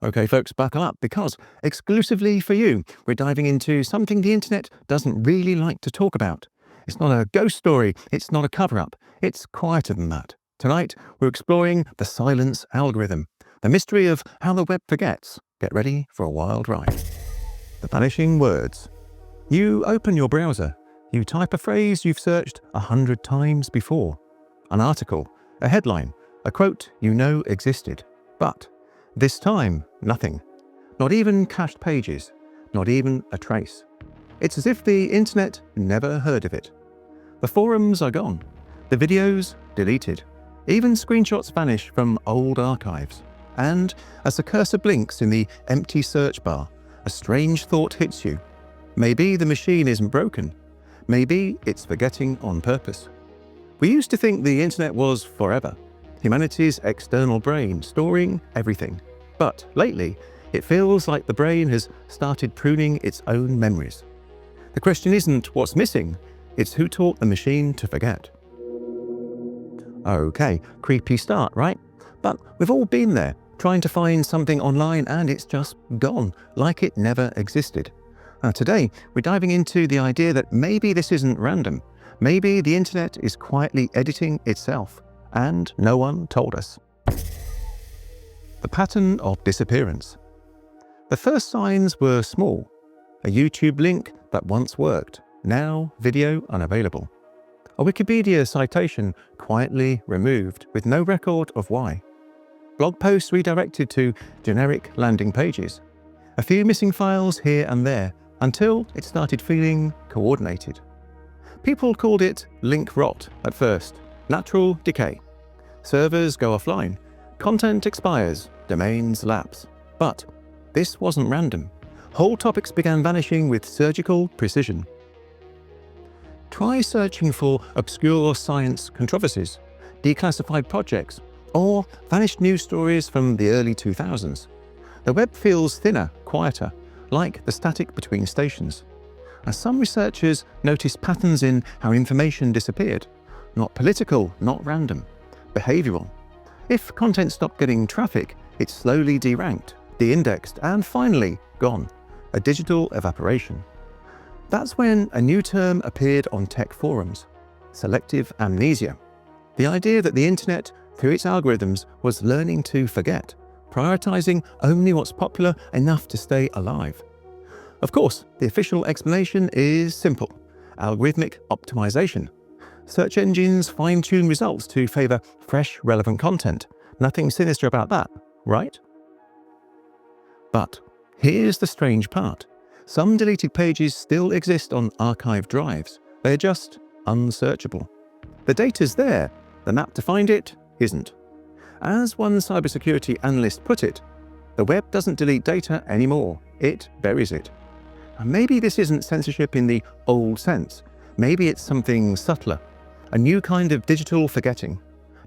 Okay, folks, buckle up because exclusively for you, we're diving into something the internet doesn't really like to talk about. It's not a ghost story, it's not a cover-up, it's quieter than that. Tonight, we're exploring the silence algorithm, the mystery of how the web forgets. Get ready for a wild ride. The vanishing words. You open your browser, you type a phrase you've searched 100 times before. An article, a headline, a quote you know existed. But this time, nothing. Not even cached pages, not even a trace. It's as if the internet never heard of it. The forums are gone, the videos deleted, even screenshots vanish from old archives. And as the cursor blinks in the empty search bar, a strange thought hits you. Maybe the machine isn't broken. Maybe it's forgetting on purpose. We used to think the internet was forever, humanity's external brain storing everything. But lately, it feels like the brain has started pruning its own memories. The question isn't what's missing, it's who taught the machine to forget. Okay, creepy start, right? But we've all been there, trying to find something online and it's just gone, like it never existed. Today, we're diving into the idea that maybe this isn't random. Maybe the internet is quietly editing itself, and no one told us. The pattern of disappearance. The first signs were small. A YouTube link that once worked, now video unavailable. A Wikipedia citation quietly removed with no record of why. Blog posts redirected to generic landing pages. A few missing files here and there until it started feeling coordinated. People called it link rot at first, natural decay. Servers go offline, content expires, domains lapse. But this wasn't random. Whole topics began vanishing with surgical precision. Try searching for obscure science controversies, declassified projects, or vanished news stories from the early 2000s. The web feels thinner, quieter, like the static between stations. And some researchers noticed patterns in how information disappeared. Not political, not random, behavioral. If content stopped getting traffic, it slowly deranked, de-indexed, and finally gone. A digital evaporation. That's when a new term appeared on tech forums. Selective amnesia. The idea that the internet, through its algorithms, was learning to forget, prioritizing only what's popular enough to stay alive. Of course, the official explanation is simple. Algorithmic optimization. Search engines fine-tune results to favor fresh, relevant content. Nothing sinister about that, right? But here's the strange part. Some deleted pages still exist on archive drives. They're just unsearchable. The data's there. The map to find it isn't. As one cybersecurity analyst put it, the web doesn't delete data anymore. It buries it. And maybe this isn't censorship in the old sense. Maybe it's something subtler. A new kind of digital forgetting.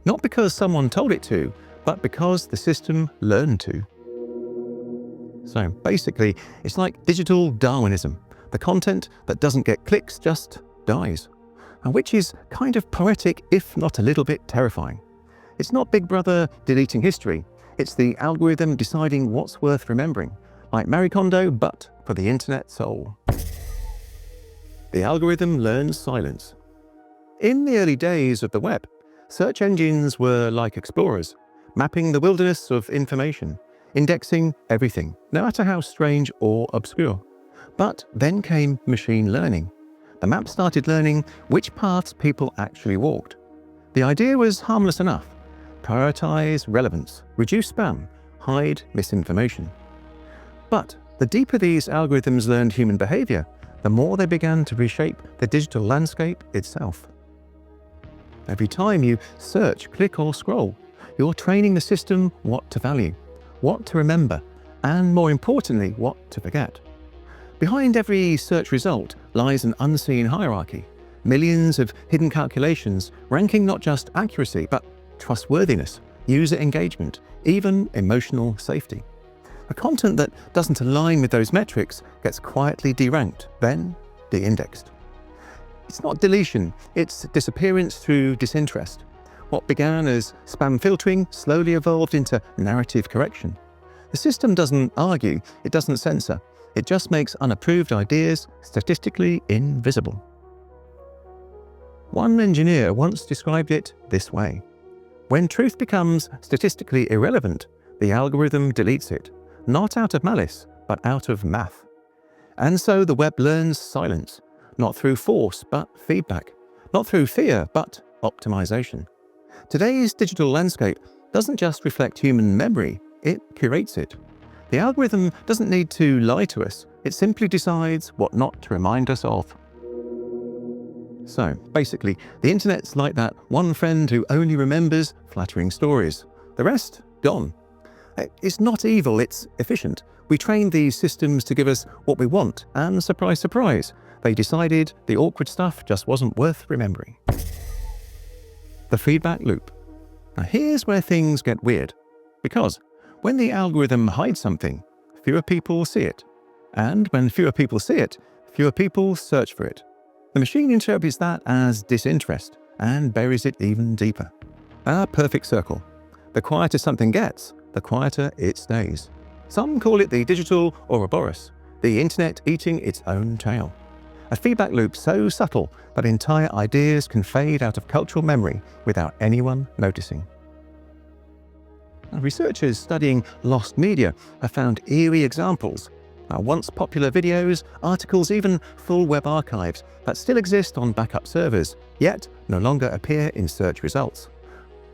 Not because someone told it to, but because the system learned to. So basically, it's like digital Darwinism. The content that doesn't get clicks just dies. And which is kind of poetic, if not a little bit terrifying. It's not Big Brother deleting history. It's the algorithm deciding what's worth remembering. Like Marie Kondo, but for the internet soul. The algorithm learns silence. In the early days of the web, search engines were like explorers, mapping the wilderness of information, indexing everything, no matter how strange or obscure. But then came machine learning. The map started learning which paths people actually walked. The idea was harmless enough. Prioritize relevance, reduce spam, hide misinformation. But the deeper these algorithms learned human behavior, the more they began to reshape the digital landscape itself. Every time you search, click, or scroll, you're training the system what to value, what to remember, and more importantly, what to forget. Behind every search result lies an unseen hierarchy, millions of hidden calculations ranking not just accuracy, but trustworthiness, user engagement, even emotional safety. A content that doesn't align with those metrics gets quietly deranked, then de-indexed. It's not deletion, it's disappearance through disinterest. What began as spam filtering slowly evolved into narrative correction. The system doesn't argue, it doesn't censor, it just makes unapproved ideas statistically invisible. One engineer once described it this way: when truth becomes statistically irrelevant, the algorithm deletes it, not out of malice, but out of math. And so the web learns silence, not through force, but feedback, not through fear, but optimization. Today's digital landscape doesn't just reflect human memory, it curates it. The algorithm doesn't need to lie to us, it simply decides what not to remind us of. So, basically, the internet's like that one friend who only remembers flattering stories. The rest, gone. It's not evil, it's efficient. We trained these systems to give us what we want, and surprise, surprise, they decided the awkward stuff just wasn't worth remembering. The feedback loop. Now here's where things get weird. Because when the algorithm hides something, fewer people see it. And when fewer people see it, fewer people search for it. The machine interprets that as disinterest and buries it even deeper. A perfect circle. The quieter something gets, the quieter it stays. Some call it the digital Ouroboros, the internet eating its own tail. A feedback loop so subtle that entire ideas can fade out of cultural memory without anyone noticing. Researchers studying lost media have found eerie examples. Once popular videos, articles, even full web archives that still exist on backup servers, yet no longer appear in search results.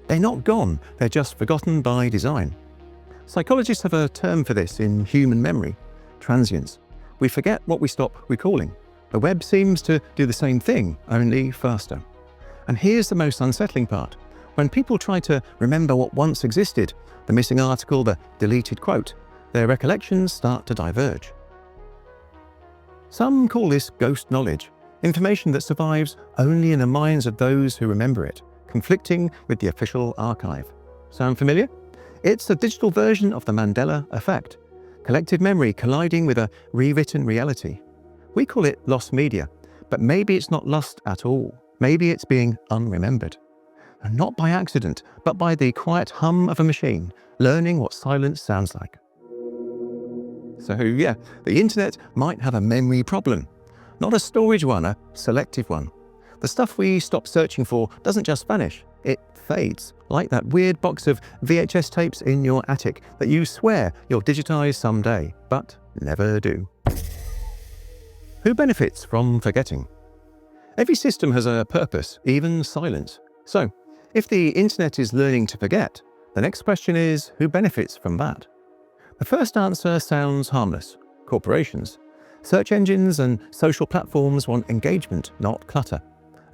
They're not gone, they're just forgotten by design. Psychologists have a term for this in human memory: transience. We forget what we stop recalling. The web seems to do the same thing, only faster. And here's the most unsettling part. When people try to remember what once existed, the missing article, the deleted quote, their recollections start to diverge. Some call this ghost knowledge, information that survives only in the minds of those who remember it, conflicting with the official archive. Sound familiar? It's a digital version of the Mandela effect, collective memory colliding with a rewritten reality. We call it lost media, but maybe it's not lost at all. Maybe it's being unremembered. And not by accident, but by the quiet hum of a machine, learning what silence sounds like. So yeah, the internet might have a memory problem. Not a storage one, a selective one. The stuff we stop searching for doesn't just vanish, it fades, like that weird box of VHS tapes in your attic that you swear you'll digitize someday, but never do. Who benefits from forgetting? Every system has a purpose, even silence. So, if the internet is learning to forget, the next question is, who benefits from that? The first answer sounds harmless: corporations. Search engines and social platforms want engagement, not clutter.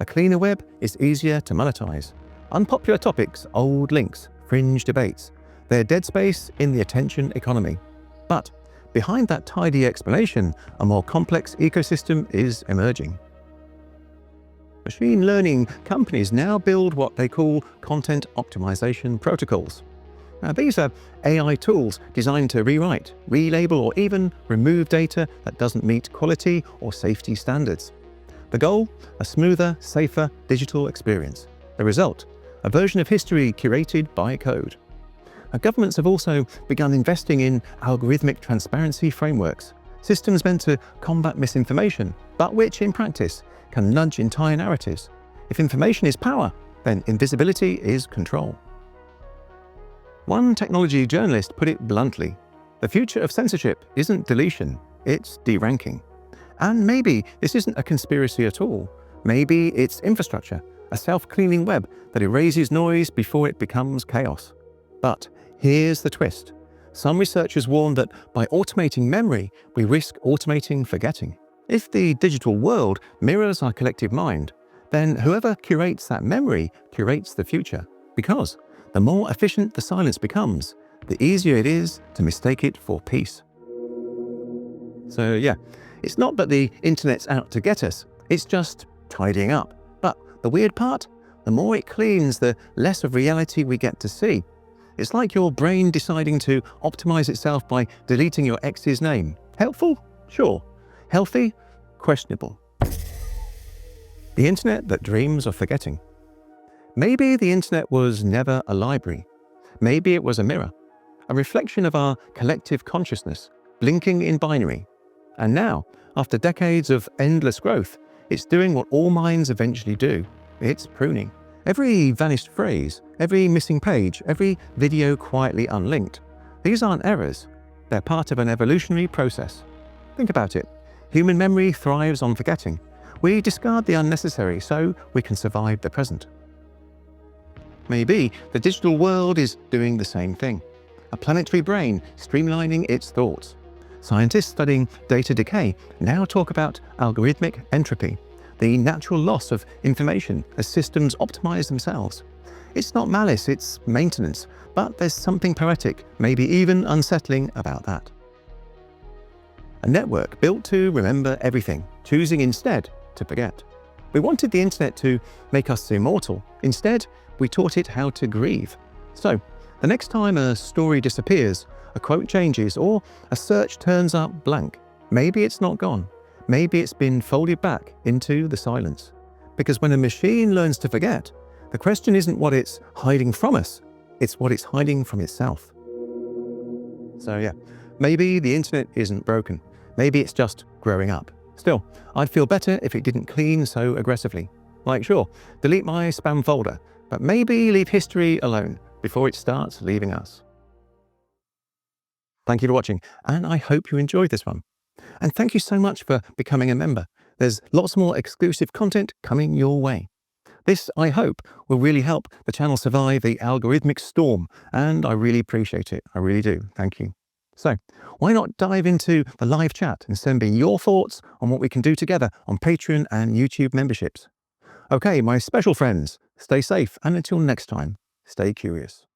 A cleaner web is easier to monetize. Unpopular topics, old links, fringe debates. They're dead space in the attention economy. But behind that tidy explanation, a more complex ecosystem is emerging. Machine learning companies now build what they call content optimization protocols. Now, these are AI tools designed to rewrite, relabel, or even remove data that doesn't meet quality or safety standards. The goal? A smoother, safer digital experience. The result? A version of history curated by code. Governments have also begun investing in algorithmic transparency frameworks, systems meant to combat misinformation, but which, in practice, can nudge entire narratives. If information is power, then invisibility is control. One technology journalist put it bluntly: the future of censorship isn't deletion, it's deranking. And maybe this isn't a conspiracy at all. Maybe it's infrastructure, a self-cleaning web that erases noise before it becomes chaos. But here's the twist. Some researchers warn that by automating memory, we risk automating forgetting. If the digital world mirrors our collective mind, then whoever curates that memory curates the future. Because the more efficient the silence becomes, the easier it is to mistake it for peace. So yeah, it's not that the internet's out to get us, it's just tidying up. But the weird part? The more it cleans, the less of reality we get to see. It's like your brain deciding to optimize itself by deleting your ex's name. Helpful? Sure. Healthy? Questionable. The internet that dreams of forgetting. Maybe the internet was never a library. Maybe it was a mirror. a reflection of our collective consciousness, blinking in binary. And now, after decades of endless growth, it's doing what all minds eventually do. It's pruning. Every vanished phrase, every missing page, every video quietly unlinked. These aren't errors. They're part of an evolutionary process. Think about it. Human memory thrives on forgetting. We discard the unnecessary so we can survive the present. Maybe the digital world is doing the same thing. A planetary brain streamlining its thoughts. Scientists studying data decay now talk about algorithmic entropy, the natural loss of information as systems optimize themselves. It's not malice, it's maintenance, but there's something poetic, maybe even unsettling about that. A network built to remember everything, choosing instead to forget. We wanted the internet to make us immortal. Instead, we taught it how to grieve. So, the next time a story disappears, a quote changes, or a search turns up blank, maybe it's not gone. Maybe it's been folded back into the silence. Because when a machine learns to forget, the question isn't what it's hiding from us, it's what it's hiding from itself. So yeah, maybe the internet isn't broken. Maybe it's just growing up. Still, I'd feel better if it didn't clean so aggressively. Like sure, delete my spam folder, but maybe leave history alone before it starts leaving us. Thank you for watching, and I hope you enjoyed this one. And thank you so much for becoming a member. There's lots more exclusive content coming your way. This, I hope, will really help the channel survive the algorithmic storm, and I really appreciate it. I really do. Thank you. So, why not dive into the live chat and send me your thoughts on what we can do together on Patreon and YouTube memberships? Okay, my special friends, stay safe, and until next time, stay curious.